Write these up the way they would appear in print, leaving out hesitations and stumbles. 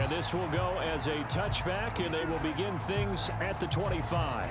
And this will go as a touchback, and they will begin things at the 25.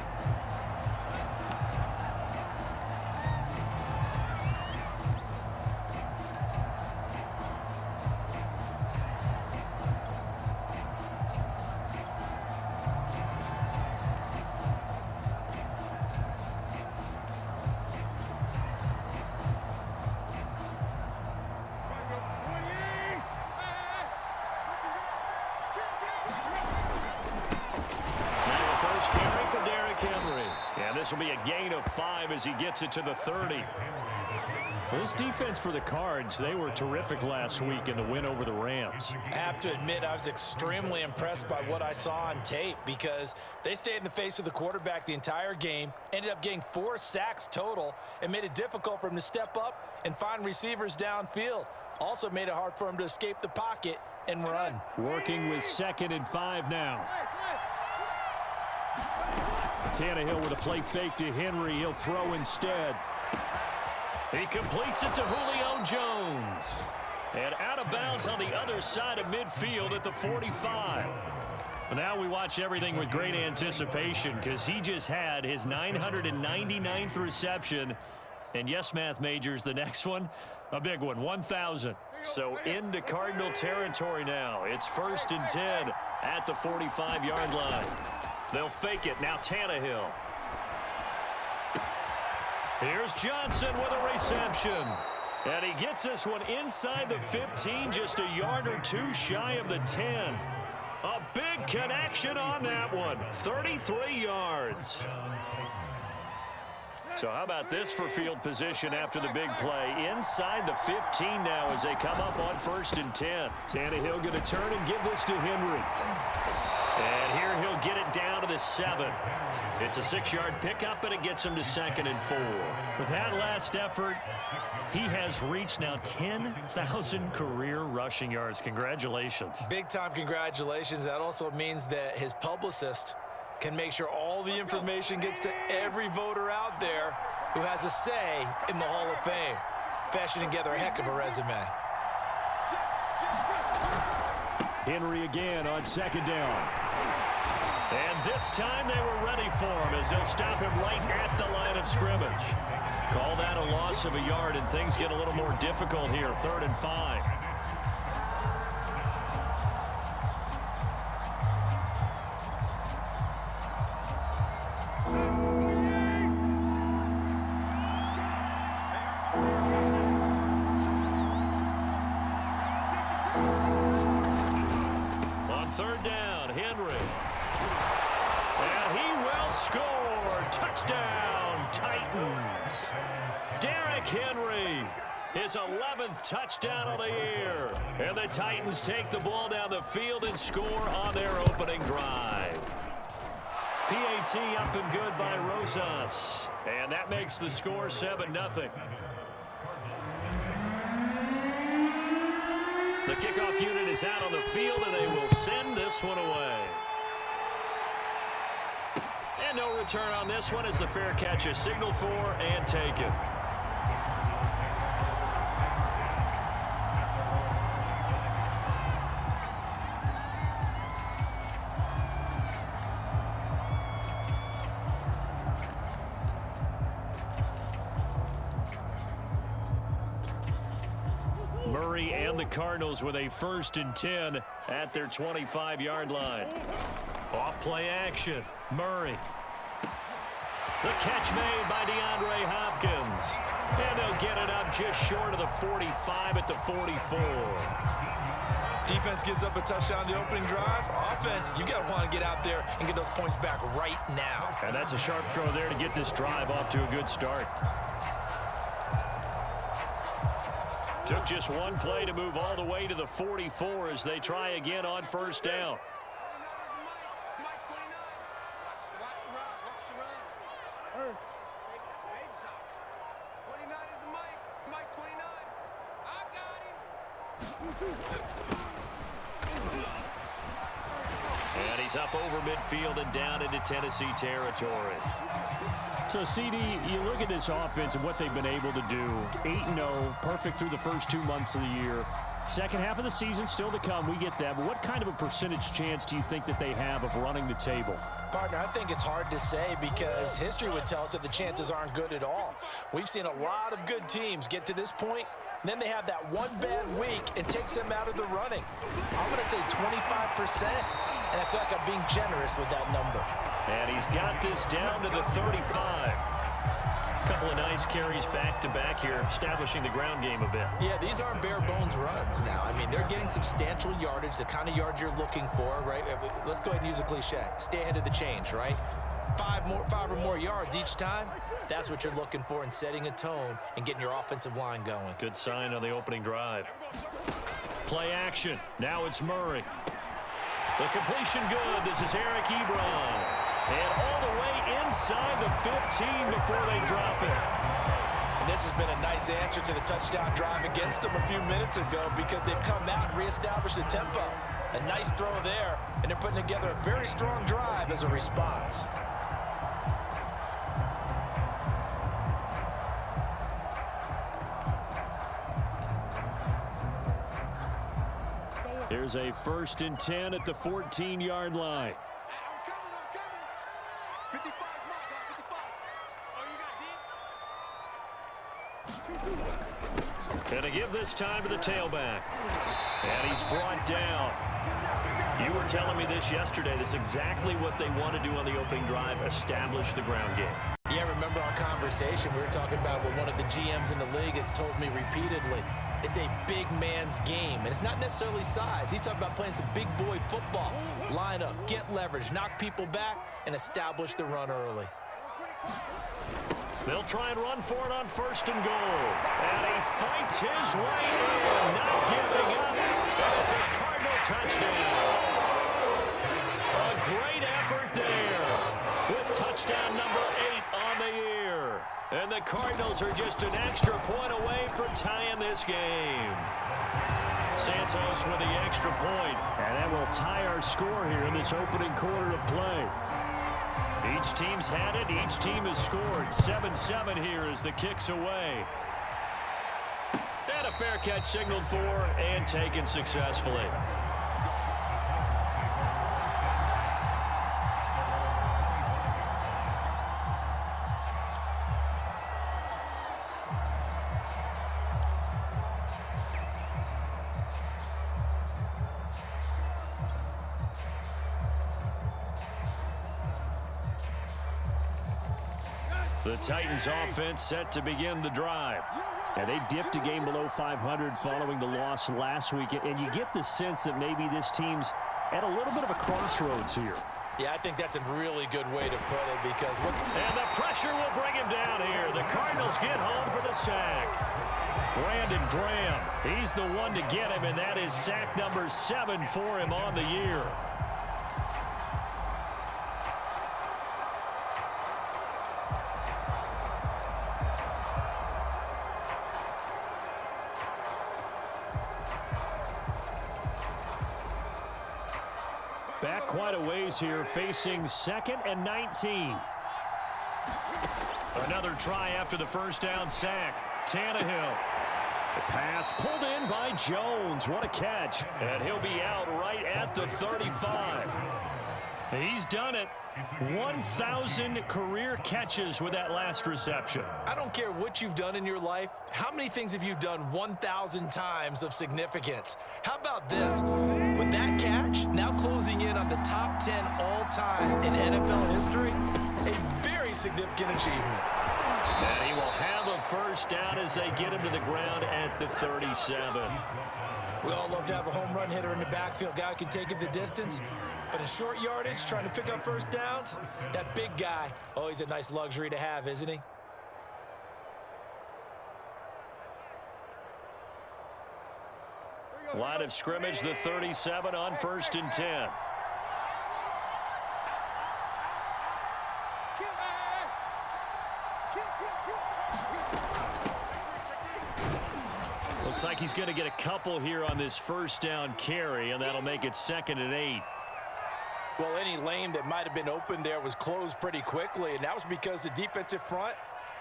This will be a gain of 5 as he gets it to the 30. This defense for the Cards, they were terrific last week in the win over the Rams. I have to admit, I was extremely impressed by what I saw on tape because they stayed in the face of the quarterback the entire game, ended up getting 4 sacks total, and made it difficult for him to step up and find receivers downfield. Also made it hard for him to escape the pocket and run. Working with 2nd and 5 now. Tannehill with a play fake to Henry. He'll throw instead. He completes it to Julio Jones. And out of bounds on the other side of midfield at the 45. Now we watch everything with great anticipation because he just had his 999th reception. And yes, math majors, the next one, a big one, 1,000. So into Cardinal territory now. It's 1st and 10 at the 45-yard line. They'll fake it. Now Tannehill. Here's Johnson with a reception. And he gets this one inside the 15, just a yard or 2 shy of the 10. A big connection on that one. 33 yards. So how about this for field position after the big play? Inside the 15 now as they come up on 1st and 10. Tannehill going to turn and give this to Henry. And here he'll get it down to the 7. It's a 6-yard pickup, and it gets him to 2nd and 4. With that last effort, he has reached now 10,000 career rushing yards. Congratulations. Big-time congratulations. That also means that his publicist can make sure all the information gets to every voter out there who has a say in the Hall of Fame. Fashioning together a heck of a resume. Henry again on 2nd down. And this time they were ready for him as they'll stop him right at the line of scrimmage. Call that a loss of a yard, and things get a little more difficult here. 3rd and 5. On 3rd down, Henry. And he will score. Touchdown, Titans. Derrick Henry, his 11th touchdown of the year. And the Titans take the ball down the field and score on their opening drive. PAT up and good by Rosas. And that makes the score 7-0. The kickoff unit is out on the field, and they will send this one away. And no return on this one as the fair catch is signaled for and taken. Murray and the Cardinals with a 1st and 10 at their 25-yard line. Off play action. Murray. The catch made by DeAndre Hopkins. And they'll get it up just short of the 45 at the 44. Defense gives up a touchdown the opening drive. Offense, you got to want to get out there and get those points back right now. And that's a sharp throw there to get this drive off to a good start. Took just one play to move all the way to the 44 as they try again on 1st down. And he's up over midfield and down into Tennessee territory. So, CD, you look at this offense and what they've been able to do. 8-0, perfect through the first 2 months of the year. Second half of the season still to come. We get that. But what kind of a percentage chance do you think that they have of running the table? Partner, I think it's hard to say because history would tell us that the chances aren't good at all. We've seen a lot of good teams get to this point, and then they have that one bad week and takes them out of the running. I'm going to say 25%, and I feel like I'm being generous with that number. And he's got this down to the 35. Couple of nice carries back-to-back here, establishing the ground game a bit. Yeah, these aren't bare-bones runs now. I mean, they're getting substantial yardage, the kind of yards you're looking for, right? Let's go ahead and use a cliche. Stay ahead of the change, right? Five or more yards each time, that's what you're looking for in setting a tone and getting your offensive line going. Good sign on the opening drive. Play action. Now it's Murray. The completion good. This is Eric Ebron. And all the way inside the 15 before they drop it. And this has been a nice answer to the touchdown drive against them a few minutes ago because they've come out and reestablished the tempo. A nice throw there, and they're putting together a very strong drive as a response. Here's a 1st and 10 at the 14-yard line. And to give this time to the tailback. And he's brought down. You were telling me this yesterday. This is exactly what they want to do on the opening drive, establish the ground game. Yeah, remember our conversation? We were talking about what one of the GMs in the league has told me repeatedly. It's a big man's game, and it's not necessarily size. He's talking about playing some big boy football. Line up, get leverage, knock people back, and establish the run early. They'll try and run for it on 1st and goal. And he fights his way in, not giving up. It's a Cardinal touchdown. A great effort there with touchdown number 8 on the year. And the Cardinals are just an extra point away from tying this game. Santos with the extra point. And that will tie our score here in this opening quarter of play. Each team's had it. Each team has scored. 7-7 here as the kick's away. And a fair catch signaled for and taken successfully. The Titans offense set to begin the drive. And they dipped a game below 500 following the loss last week. And you get the sense that maybe this team's at a little bit of a crossroads here. Yeah, I think that's a really good way to put it because... And the pressure will bring him down here. The Cardinals get home for the sack. Brandon Graham, he's the one to get him, and that is sack number 7 for him on the year. Back quite a ways here, facing 2nd and 19. Another try after the first down sack. Tannehill. The pass pulled in by Jones. What a catch. And he'll be out right at the 35. He's done it. 1,000 career catches with that last reception. I don't care what you've done in your life. How many things have you done 1,000 times of significance? How about this? With that catch, now closing in on the top 10 all-time in NFL history, a very significant achievement. And he will have a first down as they get him to the ground at the 37. We all love to have a home run hitter in the backfield, guy who can take it the distance. But in short yardage, trying to pick up first downs, that big guy, always a nice luxury to have, isn't he? Line of scrimmage, the 37 on 1st and 10. Looks like he's going to get a couple here on this first down carry, and that'll make it 2nd and 8. Well, any lane that might have been open there was closed pretty quickly, and that was because the defensive front,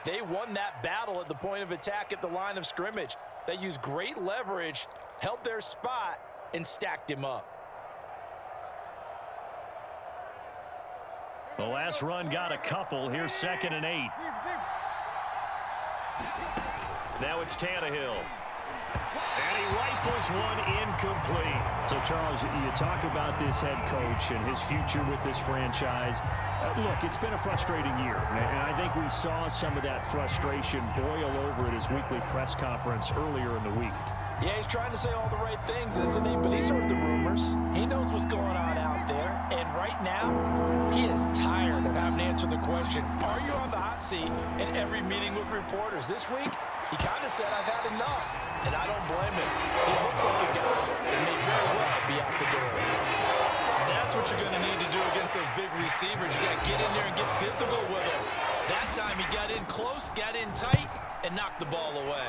they won that battle at the point of attack at the line of scrimmage. that used great leverage, held their spot, and stacked him up. The last run got a couple. Here's 2nd and 8. Now it's Tannehill. And he rifles one incomplete. So, Charles, you talk about this head coach and his future with this franchise. Look, it's been a frustrating year, and I think we saw some of that frustration boil over at his weekly press conference earlier in the week. Yeah, he's trying to say all the right things, isn't he? But he's heard the rumors. He knows what's going on out there. And right now, he is tired of having to answer the question, are you on the hot seat in every meeting with reporters? This week, he kind of said, I've had enough. And I don't blame him. He looks like a guy that may very well be out the door. That's what you're going to need to do against those big receivers. You got to get in there and get physical with them. That time he got in close, got in tight, and knocked the ball away.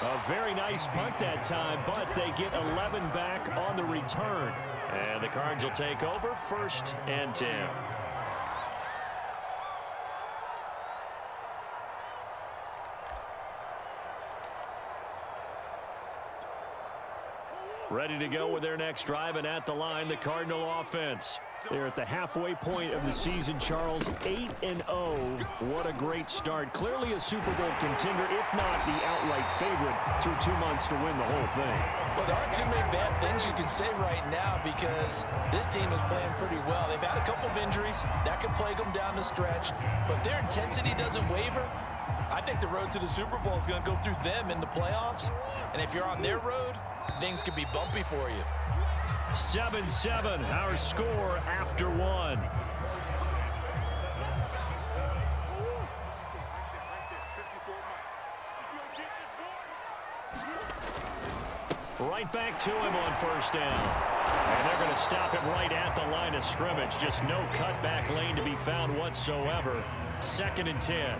A very nice punt that time, but they get 11 back on the return. And the Cards will take over 1st and 10. Ready to go with their next drive, and at the line, the Cardinal offense. They're at the halfway point of the season, Charles, 8-0. What a great start. Clearly a Super Bowl contender, if not the outright favorite, through 2 months to win the whole thing. Well, there aren't too many bad things you can say right now because this team is playing pretty well. They've had a couple of injuries. That could plague them down the stretch. But their intensity doesn't waver. I think the road to the Super Bowl is going to go through them in the playoffs. And if you're on their road, things could be bumpy for you. 7-7, our score after 1. Right back to him on 1st down. And they're going to stop him right at the line of scrimmage. Just no cutback lane to be found whatsoever. 2nd and 10.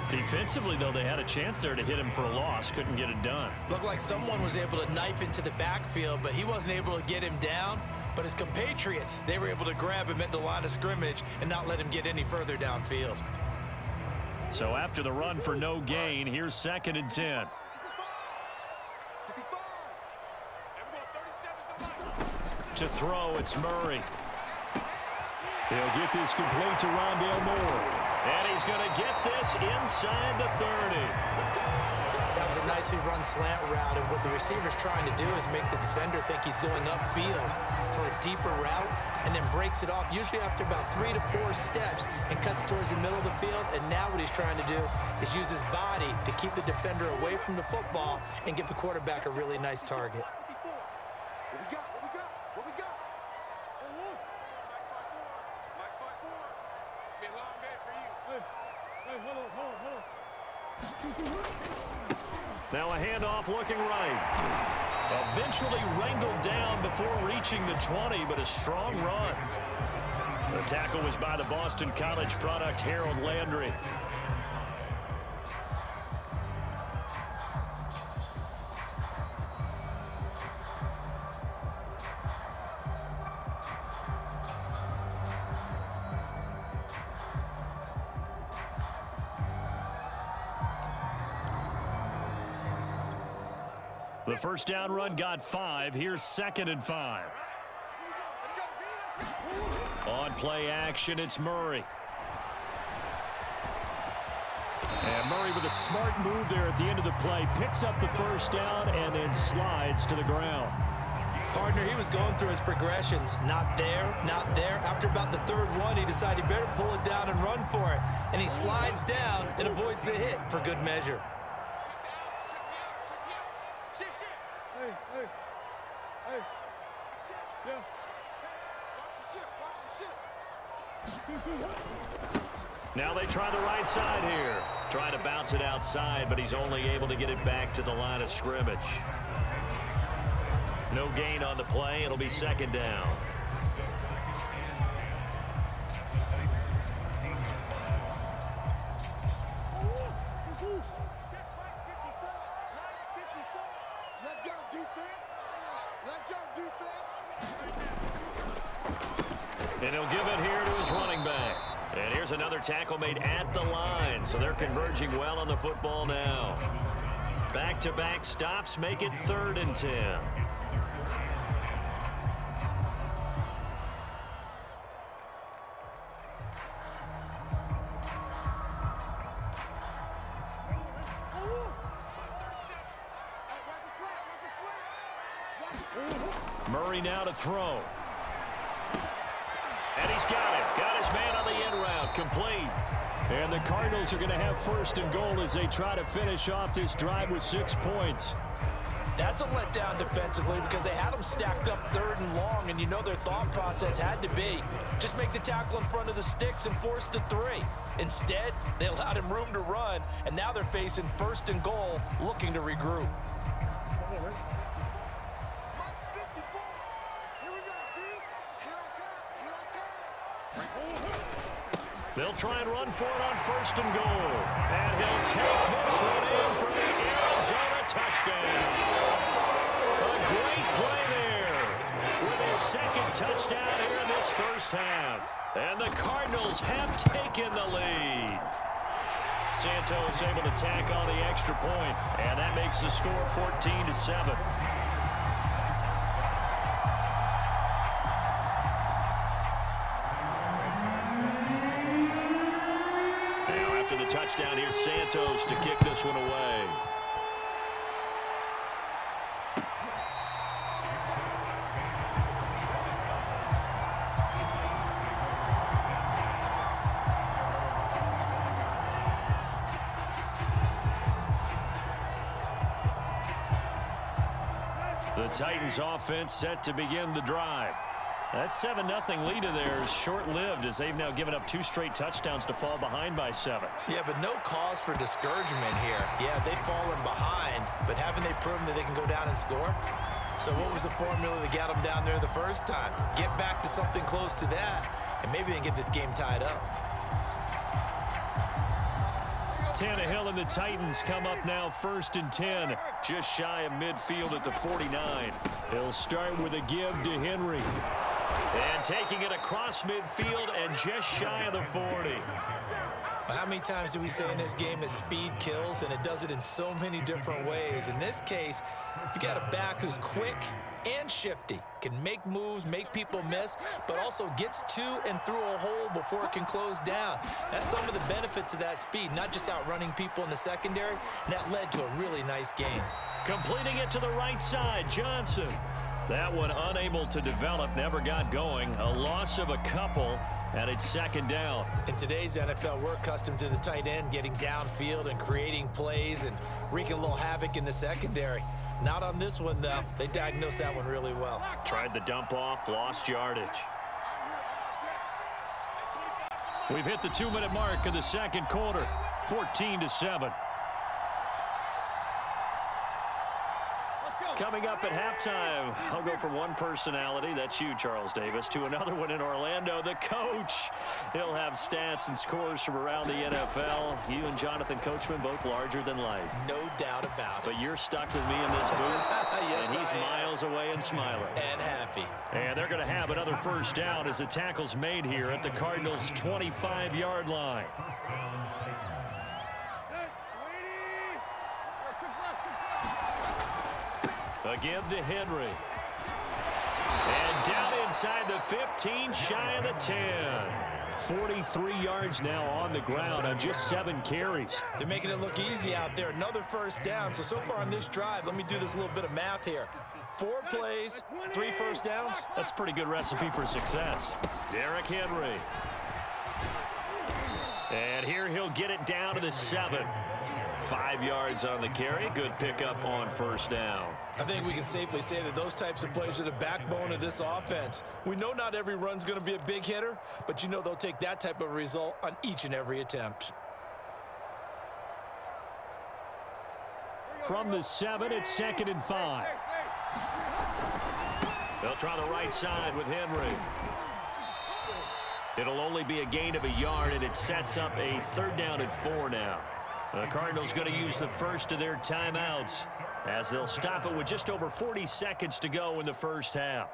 Defensively, though, they had a chance there to hit him for a loss. Couldn't get it done. Looked like someone was able to knife into the backfield, but he wasn't able to get him down. But his compatriots, they were able to grab him at the line of scrimmage and not let him get any further downfield. So after the run for no gain, here's 2nd and 10. To throw, it's Murray. He'll get this complete to Rondale Moore. And he's going to get this inside the 30. That was a nicely run slant route, and what the receiver's trying to do is make the defender think he's going upfield for a deeper route, and then breaks it off, usually after about 3 to 4 steps, and cuts towards the middle of the field. And now what he's trying to do is use his body to keep the defender away from the football and give the quarterback a really nice target. Now a handoff looking right. Eventually wrangled down before reaching the 20, but a strong run. The tackle was by the Boston College product, Harold Landry. The 1st down run got 5. Here's 2nd and 5. On play action, it's Murray. And Murray with a smart move there at the end of the play. Picks up the 1st down and then slides to the ground. Partner, he was going through his progressions. Not there, not there. After about the 3rd one, he decided he better pull it down and run for it. And he slides down and avoids the hit for good measure. Now they try the right side here. Trying to bounce it outside, but he's only able to get it back to the line of scrimmage. No gain on the play. It'll be 2nd down. Let's go, defense. Let's go, defense. And he'll give it here to his Cardinals running back. And here's another tackle made at the line, so they're converging well on the football now. Back-to-back stops make it 3rd and 10. Murray now to throw. And he's got it. Got his man on the end route. Complete. And the Cardinals are going to have 1st and goal as they try to finish off this drive with 6 points. That's a letdown defensively because they had them stacked up 3rd and long, and you know their thought process had to be just make the tackle in front of the sticks and force the 3. Instead, they allowed him room to run, and now they're facing 1st and goal, looking to regroup. They'll try and run for it on 1st and goal. And he'll take this one in for the Arizona touchdown. A great play there with his 2nd touchdown here in this 1st half. And the Cardinals have taken the lead. Santos able to tack on the extra point, and that makes the score 14-7. Touchdown here, Santos to kick this one away. The Titans offense set to begin the drive. That 7-0 lead of theirs short-lived as they've now given up 2 straight touchdowns to fall behind by 7. Yeah, but no cause for discouragement here. Yeah, they've fallen behind, but haven't they proven that they can go down and score? So what was the formula that got them down there the first time? Get back to something close to that, and maybe they can get this game tied up. Tannehill and the Titans come up now 1st and 10, just shy of midfield at the 49. He'll start with a give to Henry. And taking it across midfield and just shy of the 40. Well, how many times do we say in this game that speed kills, and it does it in so many different ways? In this case, you got a back who's quick and shifty, can make moves, make people miss, but also gets to and through a hole before it can close down. That's some of the benefits of that speed, not just outrunning people in the secondary, and that led to a really nice game. Completing it to the right side, Johnson. That one unable to develop, never got going. A loss of a couple, and it's 2nd down. In today's NFL, we're accustomed to the tight end getting downfield and creating plays and wreaking a little havoc in the secondary. Not on this one, though. They diagnosed that one really well. Tried the dump off, lost yardage. We've hit the 2-minute mark of the 2nd quarter, 14-7. Coming up at halftime, I'll go from one personality, that's you, Charles Davis, to another one in Orlando, the coach. He'll have stats and scores from around the NFL. You and Jonathan Coachman, both larger than life. No doubt about it. But you're stuck with me in this booth, yes, and he's miles away and smiling. And happy. And they're going to have another 1st down as the tackle's made here at the Cardinals' 25-yard line. A give to Henry. And down inside the 15, shy of the 10. 43 yards now on the ground on just 7 carries. They're making it look easy out there. Another 1st down. So far on this drive, let me do this little bit of math here. 4 plays, 3 1st downs. That's a pretty good recipe for success. Derrick Henry. And here he'll get it down to the 7. 5 yards on the carry. Good pickup on 1st down. I think we can safely say that those types of plays are the backbone of this offense. We know not every run's going to be a big hitter, but you know they'll take that type of result on each and every attempt. From the 7, it's 2nd and 5. They'll try the right side with Henry. It'll only be a gain of a yard, and it sets up a 3rd down and 4 now. The Cardinals going to use the first of their timeouts as they'll stop it with just over 40 seconds to go in the 1st half.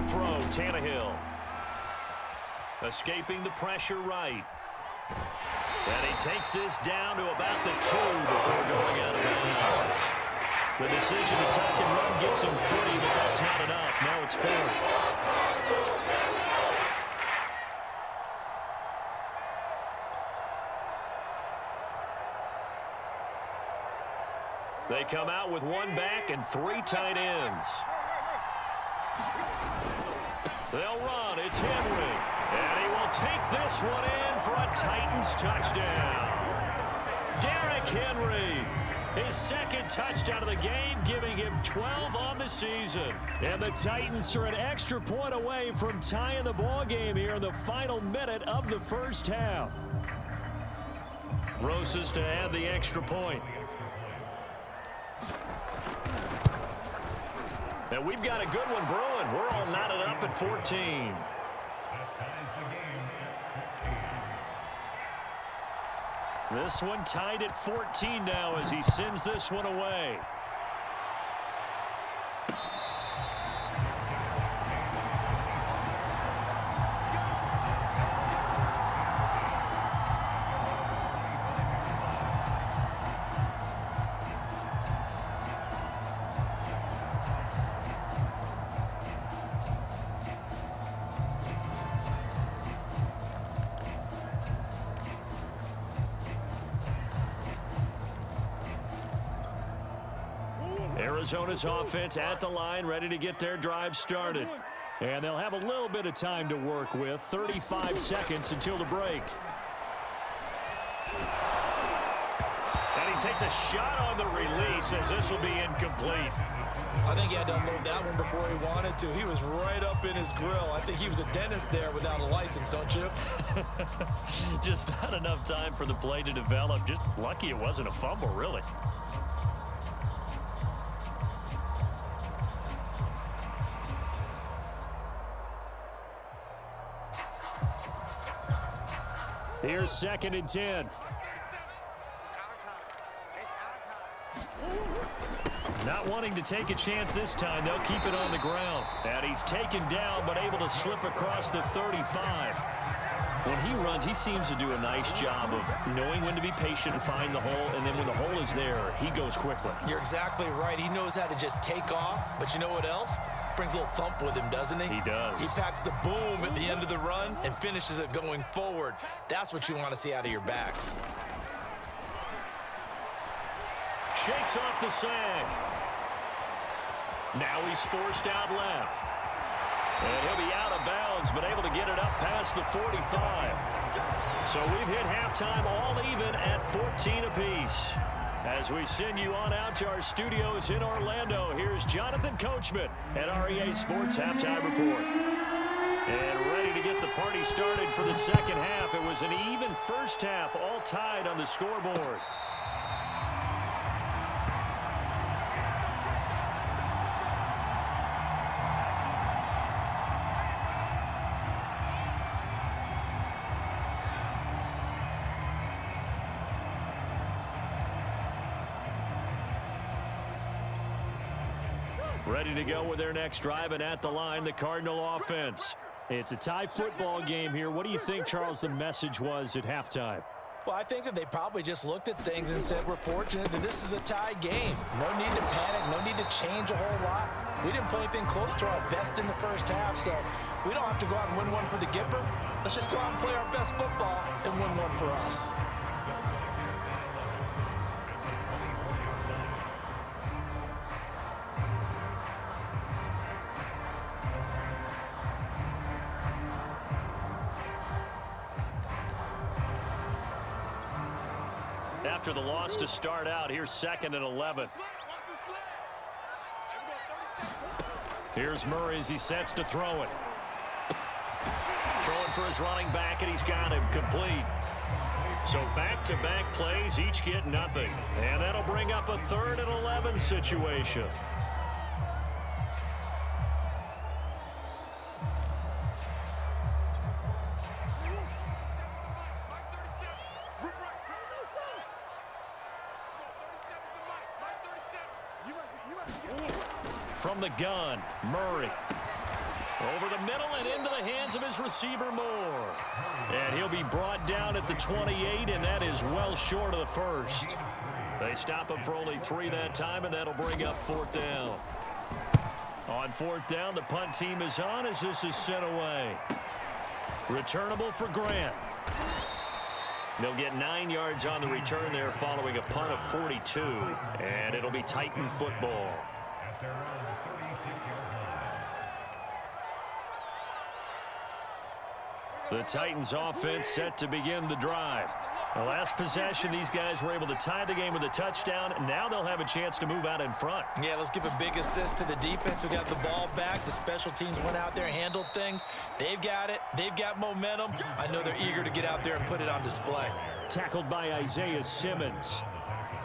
throw, Tannehill. Escaping the pressure right. And he takes this down to about the 2 before going out of bounds. The decision to tuck and run gets him 3, but that's not enough. Now it's 4th. They come out with 1 back and 3 tight ends. They'll run. It's Henry. And he will take this one in for a Titans touchdown. Derrick Henry, his 2nd touchdown of the game, giving him 12 on the season. And the Titans are an extra point away from tying the ball game here in the final minute of the first half. Rosas to add the extra point. And we've got a good one brewing. We're all knotted up at 14. This one tied at 14 now as he sends this one away. Arizona's offense at the line, ready to get their drive started. And they'll have a little bit of time to work with. 35 seconds until the break. And he takes a shot on the release as this will be incomplete. I think he had to unload that one before he wanted to. He was right up in his grill. I think he was a dentist there without a license, don't you? Just not enough time for the play to develop. Just lucky it wasn't a fumble, really. Here's 2nd and 10. Not wanting to take a chance this time. They'll keep it on the ground. And he's taken down but able to slip across the 35. When he runs, he seems to do a nice job of knowing when to be patient and find the hole. And then when the hole is there, he goes quickly. You're exactly right. He knows how to just take off. But you know what else? Brings a little thump with him, doesn't he? He does. He packs the boom at the end of the run and finishes it going forward. That's what you want to see out of your backs. Shakes off the sag. Now he's forced out left. And he'll be out of bounds, but able to get it up past the 45. So we've hit halftime all even at 14 apiece. As we send you on out to our studios in Orlando, here's Jonathan Coachman at REA Sports Halftime Report. And ready to get the party started for the second half. It was an even first half, all tied on the scoreboard. Ready to go with their next drive, and at the line, the Cardinal offense. It's a tie football game here. What do you think, Charles, the message was at halftime? Well, I think that they probably just looked at things and said, we're fortunate that this is a tie game. No need to panic, no need to change a whole lot. We didn't play anything close to our best in the first half, so we don't have to go out and win one for the Gipper. Let's just go out and play our best football and win one for us. After the loss to start out, here's 2nd and 11. Here's Murray as he sets to throw it. Throwing for his running back, and he's got him complete. So back-to-back plays, each get nothing. And that'll bring up a 3rd and 11 situation. From the gun, Murray. Over the middle and into the hands of his receiver, Moore. And he'll be brought down at the 28, and that is well short of the first. They stop him for only 3 that time, and that'll bring up 4th down. On 4th down, the punt team is on as this is sent away. Returnable for Grant. They'll get 9 yards on the return there following a punt of 42, and it'll be Titan football. The Titans offense set to begin the drive. The last possession, these guys were able to tie the game with a touchdown. Now they'll have a chance to move out in front. Yeah, let's give a big assist to the defense who got the ball back. The special teams went out there and handled things. They've got it. They've got momentum. I know they're eager to get out there and put it on display. Tackled by Isaiah Simmons.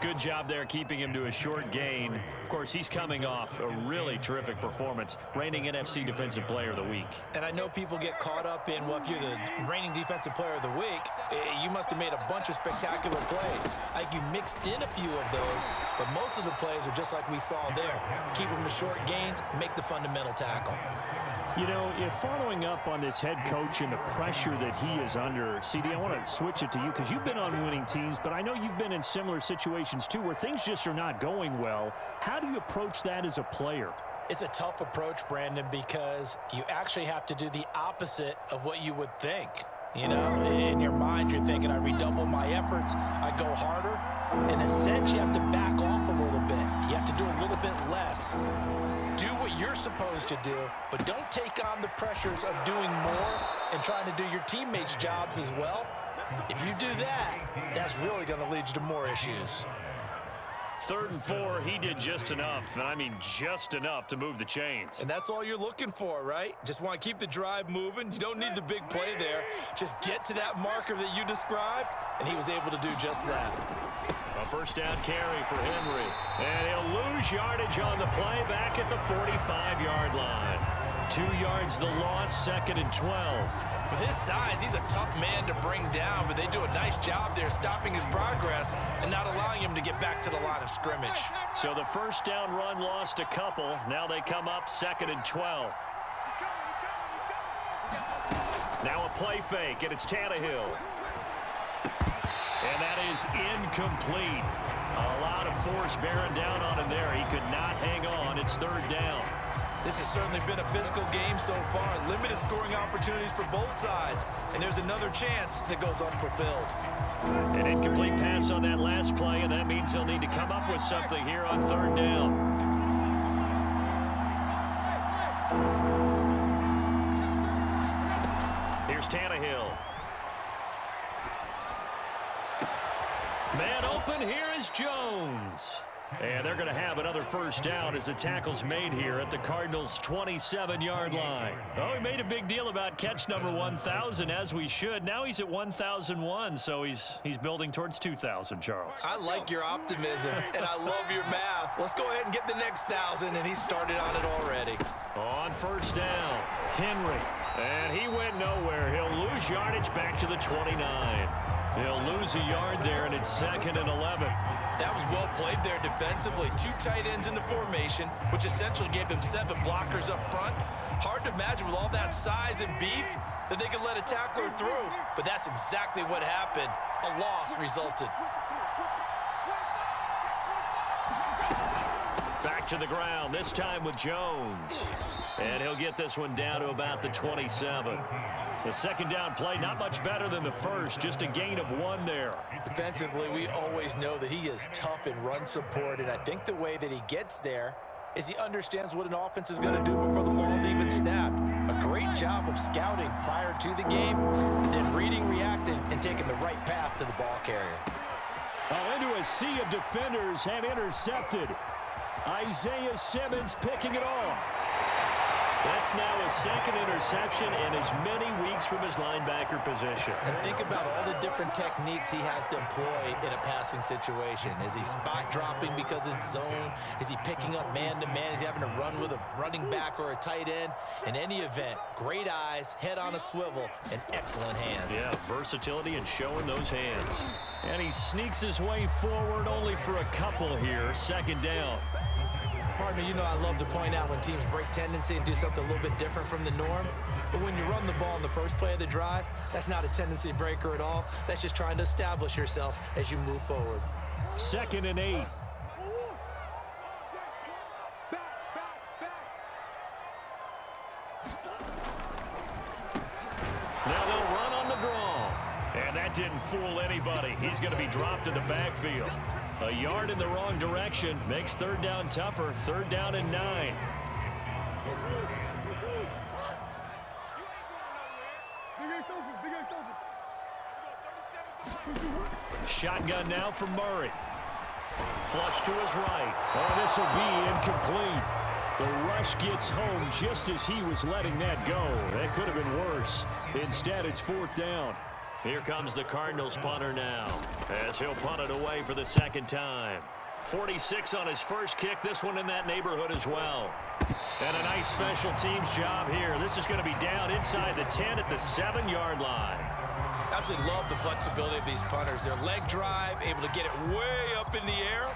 Good job there keeping him to a short gain. Of course, he's coming off a really terrific performance, reigning NFC Defensive Player of the Week. And I know people get caught up in, well, if you're the reigning Defensive Player of the Week, you must have made a bunch of spectacular plays. Like you mixed in a few of those, but most of the plays are just like we saw there. Keep them to short gains, make the fundamental tackle. You know, if following up on this head coach and the pressure that he is under, CD, I want to switch it to you because you've been on winning teams, but I know you've been in similar situations too where things just are not going well. How do you approach that as a player? It's a tough approach, Brandon, because you actually have to do the opposite of what you would think. You know, in your mind, you're thinking, I redouble my efforts, I go harder. In a sense, you have to back off a little bit. You have to do a little bit less. Do what you're supposed to do, but don't take on the pressures of doing more and trying to do your teammates' jobs as well. If you do that, that's really going to lead you to more issues. 3rd and 4, he did just enough, and I mean just enough to move the chains. And that's all you're looking for, right? Just want to keep the drive moving. You don't need the big play there. Just get to that marker that you described, and he was able to do just that. A 1st down carry for Henry. And he'll lose yardage on the play back at the 45-yard line. 2 yards the loss, 2nd and 12. With his size, he's a tough man to bring down, but they do a nice job there stopping his progress and not allowing him to get back to the line of scrimmage. So the 1st down run lost a couple. Now they come up 2nd and 12. Now a play fake, and it's Tannehill. And that is incomplete. A lot of force bearing down on him there. He could not hang on. It's 3rd down. This has certainly been a physical game so far. Limited scoring opportunities for both sides. And there's another chance that goes unfulfilled. An incomplete pass on that last play, and that means they'll need to come up with something here on 3rd down. Here's Tannehill. Man open, here is Jones. And they're going to have another 1st down as the tackle's made here at the Cardinals' 27-yard line. Oh, we made a big deal about catch number 1,000, as we should. Now he's at 1,001, so he's building towards 2,000, Charles. I like your optimism, and I love your math. Let's go ahead and get the next 1,000, and he started on it already. On 1st down, Henry. And he went nowhere. He'll lose yardage back to the 29. He'll lose a yard there, and it's 2nd and 11. That was well played there defensively. 2 tight ends in the formation, which essentially gave them 7 blockers up front. Hard to imagine with all that size and beef that they could let a tackler through, but that's exactly what happened. A loss resulted. Back to the ground, this time with Jones. And he'll get this one down to about the 27. The 2nd down play, not much better than the first, just a gain of 1 there. Defensively, we always know that he is tough in run support, and I think the way that he gets there is he understands what an offense is going to do before the ball's even snapped. A great job of scouting prior to the game, then reading, reacting, and taking the right path to the ball carrier. Into a sea of defenders and intercepted. Isaiah Simmons picking it off. That's now his 2nd interception in as many weeks from his linebacker position. And think about all the different techniques he has to employ in a passing situation. Is he spot dropping because it's zone? Is he picking up man-to-man? Is he having to run with a running back or a tight end? In any event, great eyes, head on a swivel, and excellent hands. Yeah, versatility and showing those hands. And he sneaks his way forward only for a couple here. 2nd down. Partner, you know I love to point out when teams break tendency and do something a little bit different from the norm. But when you run the ball in the first play of the drive, that's not a tendency breaker at all. That's just trying to establish yourself as you move forward. 2nd and 8. Now they'll run on the draw. And that didn't fool anybody. He's going to be dropped in the backfield. A yard in the wrong direction makes 3rd down tougher. 3rd down and 9. Shotgun now from Murray. Flush to his right. Oh, this will be incomplete. The rush gets home just as he was letting that go. That could have been worse. Instead, it's 4th down. Here comes the Cardinals punter now, as he'll punt it away for the 2nd time. 46 on his first kick, this one in that neighborhood as well. And a nice special teams job here. This is going to be down inside the 10 at the 7-yard line. Absolutely love the flexibility of these punters. Their leg drive, able to get it way up in the air,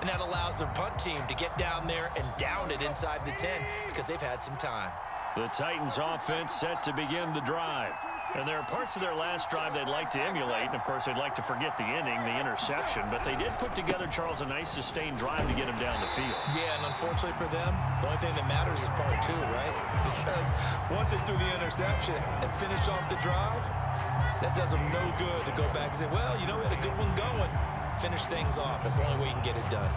and that allows their punt team to get down there and down it inside the 10 because they've had some time. The Titans offense set to begin the drive. And there are parts of their last drive they'd like to emulate. And, of course, they'd like to forget the ending, the interception. But they did put together, Charles, a nice sustained drive to get him down the field. Yeah, and unfortunately for them, the only thing that matters is part 2, right? Because once they threw the interception and finished off the drive, that does them no good to go back and say, well, you know, we had a good one going. Finish things off. That's the only way you can get it done.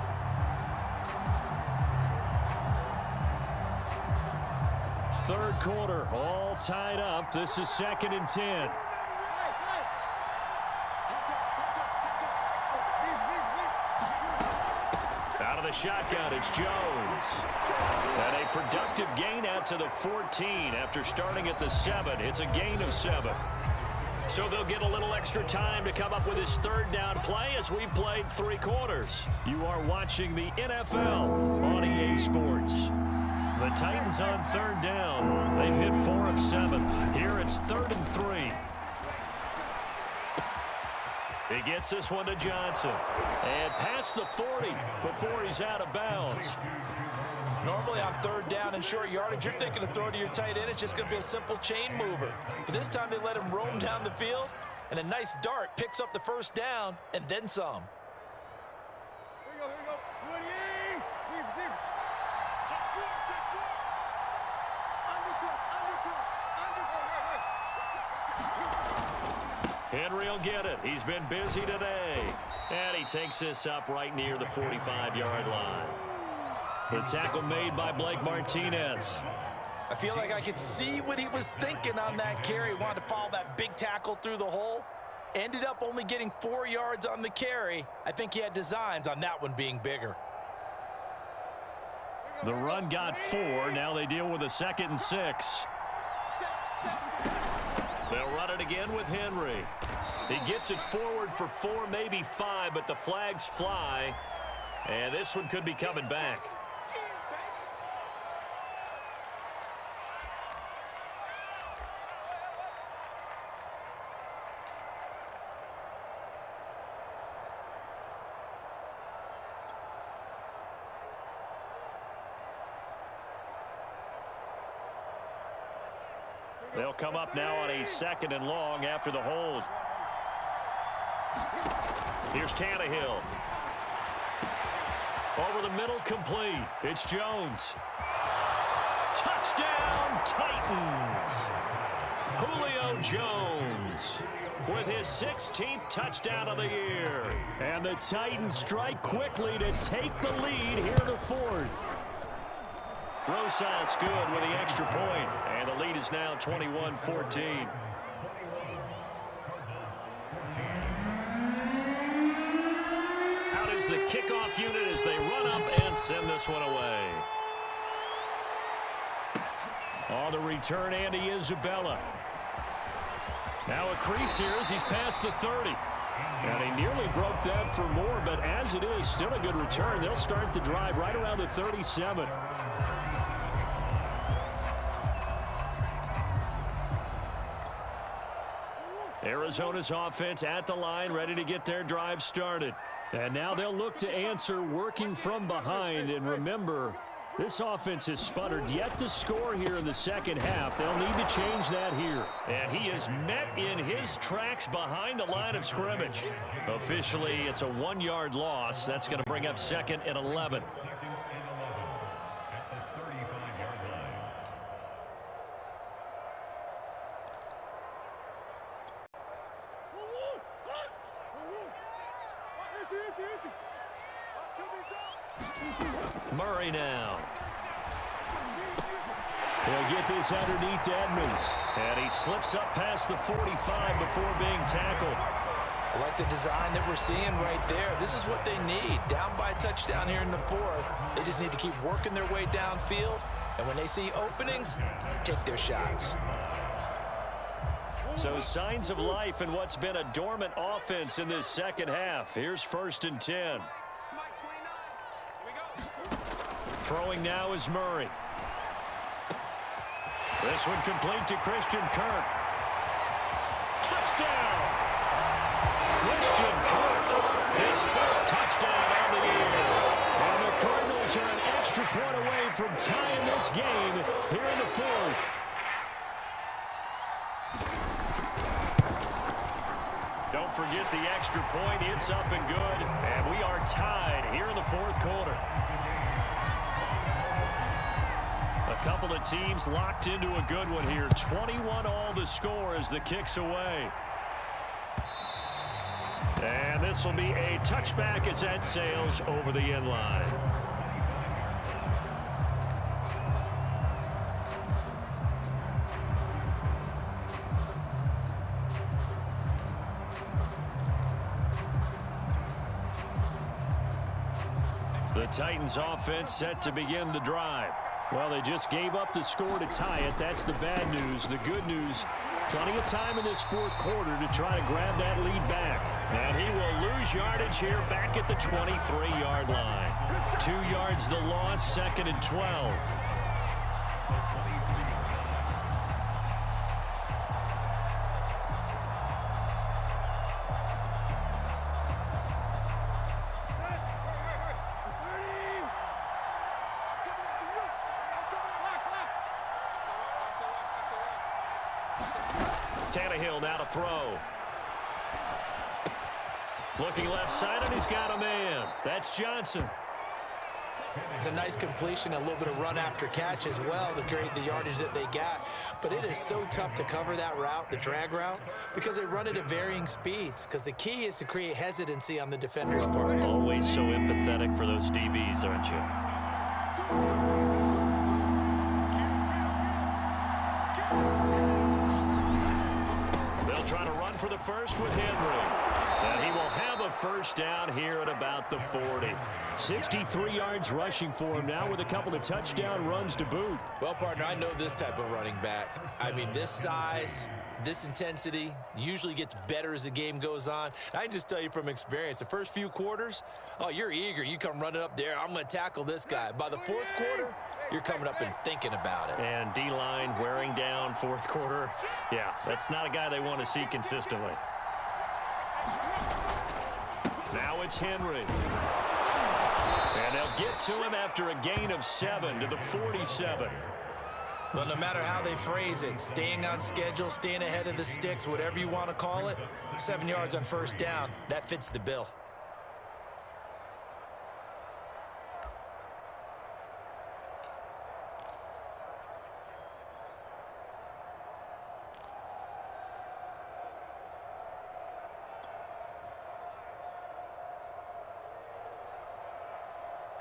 Third quarter, all tied up. This is 2nd and 10. Out of the shotgun, it's Jones. And a productive gain out to the 14 after starting at the 7. It's a gain of 7. So they'll get a little extra time to come up with his 3rd down play as we've played 3 quarters. You are watching the NFL on EA Sports. The Titans on 3rd down. They've hit 4 of 7. Here it's 3rd and 3. He gets this one to Johnson. And past the 40 before he's out of bounds. Normally on 3rd down and short yardage, you're thinking to throw to your tight end. It's just going to be a simple chain mover. But this time they let him roam down the field, and a nice dart picks up the 1st down and then some. Henry will get it. He's been busy today. And he takes this up right near the 45-yard line. The tackle made by Blake Martinez. I feel like I could see what he was thinking on that carry. Wanted to follow that big tackle through the hole. Ended up only getting 4 yards on the carry. I think he had designs on that one being bigger. The run got 4. Now they deal with a 2nd and 6. They'll run it again with Henry. He gets it forward for 4, maybe 5, but the flags fly. And this one could be coming back. They'll come up now on a 2nd and long after the hold. Here's Tannehill. Over the middle, complete. It's Jones. Touchdown, Titans. Julio Jones with his 16th touchdown of the year. And the Titans strike quickly to take the lead here in the 4th. Rosas good with the extra point, and the lead is now 21-14. Out is the kickoff unit as they run up and send this one away. On the return, Andy Isabella. Now a crease here as he's past the 30. And he nearly broke that for more, but as it is, still a good return. They'll start the drive right around the 37. Arizona's offense at the line, ready to get their drive started. And now they'll look to answer working from behind. And remember, This offense has sputtered yet to score here in the second half. They'll need to change that here. And he is met in his tracks behind the line of scrimmage. Officially, it's a 1-yard loss. That's going to bring up 2nd and 11. Murray now. He'll get this underneath to Edmonds. And he slips up past the 45 before being tackled. I like the design that we're seeing right there. This is what they need. Down by a touchdown here in the 4th. They just need to keep working their way downfield. And when they see openings, take their shots. So signs of life in what's been a dormant offense in this second half. Here's 1st and 10. Throwing now is Murray. This one complete to Christian Kirk. Touchdown! Christian Kirk, his 4th touchdown on the year. And the Cardinals are an extra point away from tying this game here in the 4th. Don't forget the extra point. It's up and good. And we are tied here in the 4th quarter. A couple of teams locked into a good one here. 21 all the score as the kick's away. And this will be a touchback as that sails over the end line. The Titans offense set to begin the drive. Well, they just gave up the score to tie it. That's the bad news. The good news, plenty of time in this 4th quarter to try to grab that lead back. And he will lose yardage here back at the 23-yard line. 2 yards the loss, 2nd and 12. Tannehill now to throw. Looking left side, and he's got a man. That's Johnson. It's a nice completion, a little bit of run after catch as well to create the yardage that they got. But it is so tough to cover that route, the drag route, because they run it at varying speeds. Because the key is to create hesitancy on the defender's part. Always so empathetic for those DBs, aren't you? Trying to run for the first with Henry. And he will have a first down here at about the 40. 63 yards rushing for him now with a couple of touchdown runs to boot. Well, partner, I know this type of running back. I mean, this size, this intensity usually gets better as the game goes on. I can just tell you from experience, the first few quarters, oh, you're eager. You come running up there. I'm going to tackle this guy. By the 4th quarter, you're coming up and thinking about it. And D-line wearing down 4th quarter. Yeah, that's not a guy they want to see consistently. Now it's Henry. And they'll get to him after a gain of 7 to the 47. Well, no matter how they phrase it, staying on schedule, staying ahead of the sticks, whatever you want to call it, 7 yards on first down, that fits the bill.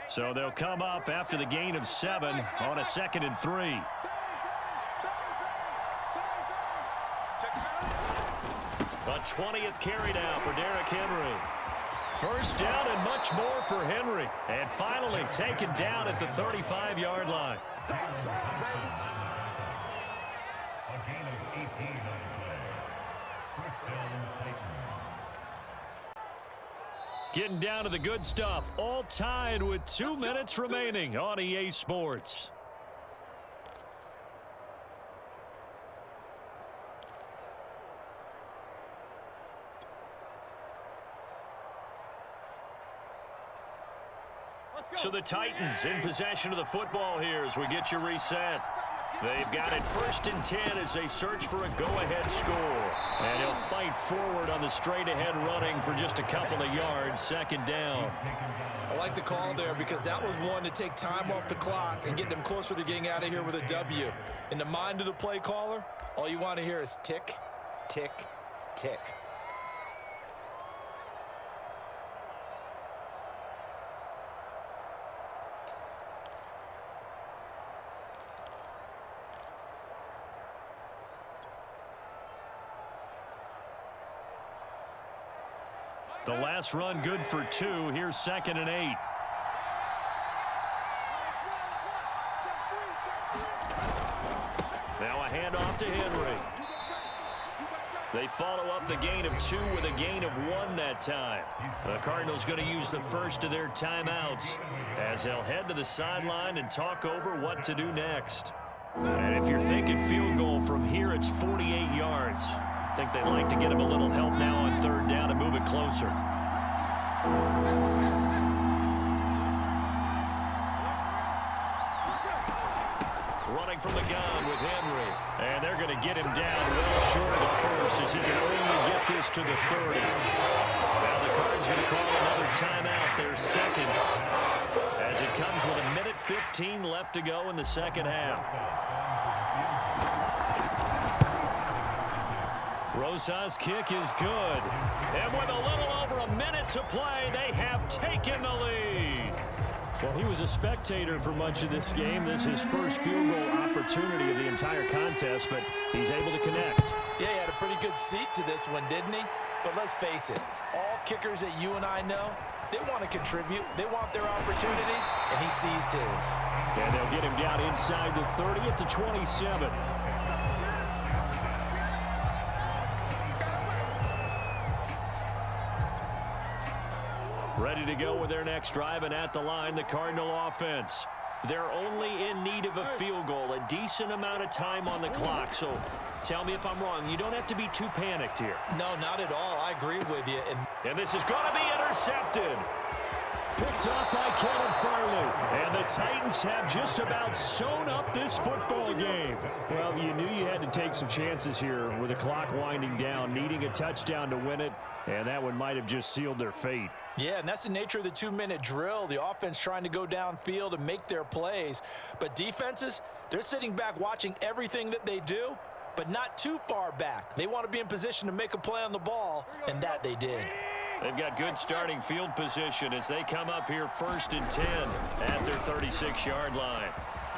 So they'll come up after the gain of 7 on a 2nd and 3. A 20th carry now for Derrick Henry. First down and much more for Henry. And finally taken down at the 35-yard line. Getting down to the good stuff. All tied with 2 minutes remaining on EA Sports. So the Titans in possession of the football here as we get you reset. They've got it 1st and 10 as they search for a go-ahead score. And he'll fight forward on the straight-ahead running for just a couple of yards, 2nd down. I like the call there because that was one to take time off the clock and get them closer to getting out of here with a W. In the mind of the play caller, all you want to hear is tick, tick, tick. The last run good for 2. Here's 2nd and 8. Now a handoff to Henry. They follow up the gain of 2 with a gain of 1 that time. The Cardinals going to use the first of their timeouts as they'll head to the sideline and talk over what to do next. And if you're thinking field goal from here, it's 48 yards. I think they'd like to get him a little help now on 3rd down and move it closer. Running from the gun with Henry. And they're going to get him down well short of the first as he can only get this to the 30. Now the Cards going to call another timeout, their 2nd, as it comes with 1:15 left to go in the 2nd half. Rosas' kick is good. And with a little over a minute to play, they have taken the lead. Well, he was a spectator for much of this game. This is his first field goal opportunity of the entire contest, but he's able to connect. Yeah, he had a pretty good seat to this one, didn't he? But let's face it, all kickers that you and I know, they want to contribute. They want their opportunity, and he seized his. And they'll get him down inside the 30 at the 27. Ready to go with their next drive, and at the line, the Cardinal offense. They're only in need of a field goal, a decent amount of time on the clock. So tell me if I'm wrong. You don't have to be too panicked here. No, not at all. I agree with you. And this is going to be intercepted. Picked off by Kevin Farley. And the Titans have just about sewn up this football game. Well, you knew you had to take some chances here with the clock winding down, needing a touchdown to win it, and that one might have just sealed their fate. Yeah, and that's the nature of the 2-minute drill. The offense trying to go downfield and make their plays. But defenses, they're sitting back watching everything that they do, but not too far back. They want to be in position to make a play on the ball, and that they did. They've got good starting field position as they come up here 1st and 10 at their 36-yard line.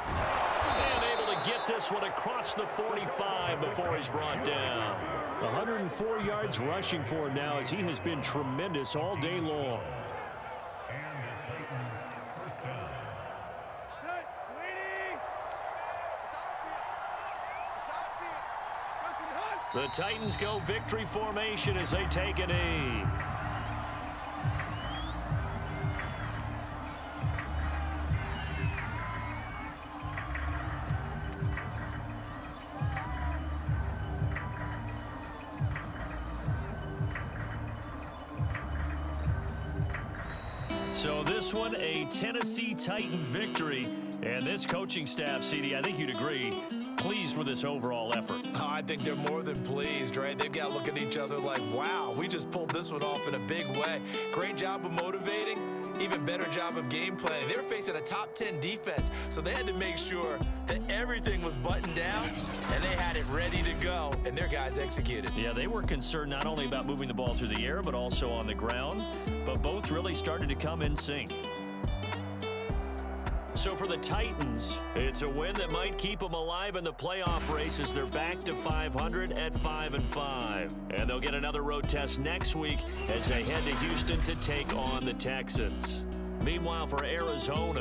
And able to get this one across the 45 before he's brought down. 104 yards rushing for him now as he has been tremendous all day long. The Titans go victory formation as they take a knee. So this one, a Tennessee Titan victory. And this coaching staff, CD, I think you'd agree, pleased with this overall effort. Oh, I think they're more than pleased, right? They've got to look at each other like, wow, we just pulled this one off in a big way. Great job of motivating. Even better job of game planning. They were facing a top 10 defense, so they had to make sure that everything was buttoned down and they had it ready to go, and their guys executed. Yeah, they were concerned not only about moving the ball through the air, but also on the ground, but both really started to come in sync. So for the Titans, it's a win that might keep them alive in the playoff race as they're back to 500 at 5-5. And they'll get another road test next week as they head to Houston to take on the Texans. Meanwhile, for Arizona,